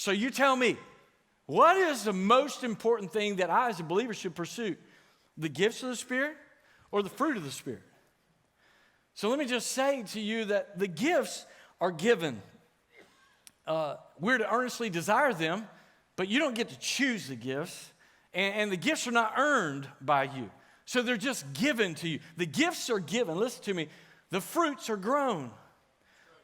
So you tell me, what is the most important thing that I as a believer should pursue? The gifts of the Spirit or the fruit of the Spirit? So let me just say to you that the gifts are given. We're to earnestly desire them, but you don't get to choose the gifts. And the gifts are not earned by you. So they're just given to you. The gifts are given. Listen to me. The fruits are grown.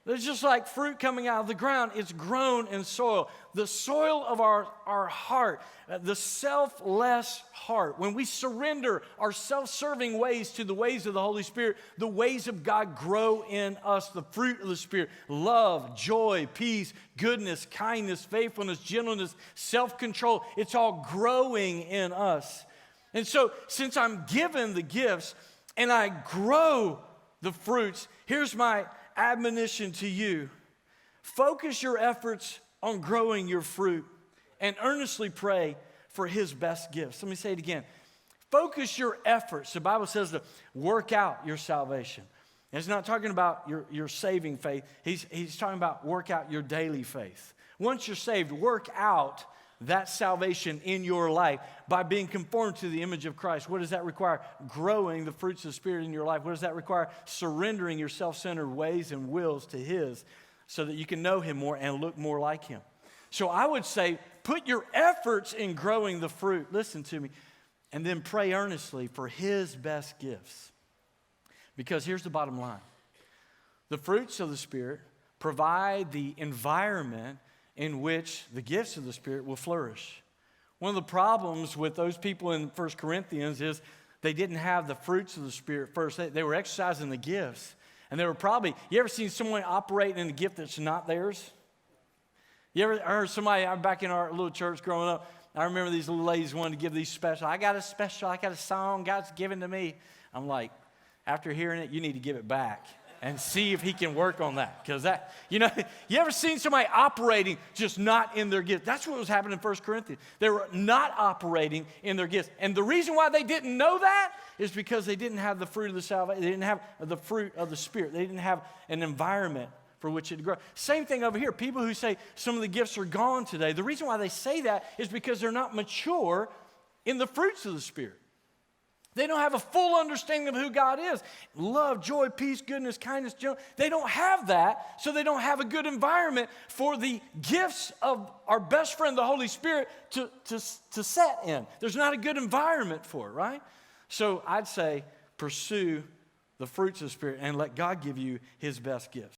It's just like fruit coming out of the ground. It's grown in soil. The soil of our heart, the selfless heart. When we surrender our self-serving ways to the ways of the Holy Spirit, the ways of God grow in us. The fruit of the Spirit, love, joy, peace, goodness, kindness, faithfulness, gentleness, self-control. It's all growing in us. And so since I'm given the gifts and I grow the fruits, here's my admonition to you. Focus your efforts on growing your fruit and earnestly pray for his best gifts. Let me say it again. Focus your efforts. The Bible says to work out your salvation. And it's not talking about your saving faith. He's talking about work out your daily faith. Once you're saved, work out that salvation in your life by being conformed to the image of Christ. What does that require? Growing the fruits of the Spirit in your life. What does that require? Surrendering your self-centered ways and wills to his so that you can know him more and look more like him. So I would say put your efforts in growing the fruit. Listen to me. And then pray earnestly for his best gifts. Because here's the bottom line. The fruits of the Spirit provide the environment in which the gifts of the Spirit will flourish. One of the problems with those people in 1 Corinthians is they didn't have the fruits of the Spirit first. They were exercising the gifts. And they were probably, you ever seen someone operating in a gift that's not theirs? You ever heard somebody, back in our little church growing up, I remember these little ladies wanted to give these special, I got a song God's given to me. I'm like, after hearing it, you need to give it back and see if he can work on that. Because that, you ever seen somebody operating just not in their gift? That's what was happening in 1 Corinthians. They were not operating in their gifts. And the reason why they didn't know that is because they didn't have the fruit of the salvation. They didn't have the fruit of the Spirit. They didn't have an environment for which it to grow. Same thing over here. People who say some of the gifts are gone today, the reason why they say that is because they're not mature in the fruits of the Spirit. They don't have a full understanding of who God is. Love, joy, peace, goodness, kindness, gentleness. They don't have that, so they don't have a good environment for the gifts of our best friend, the Holy Spirit, to set in. There's not a good environment for it, right? So I'd say pursue the fruits of the Spirit and let God give you his best gifts.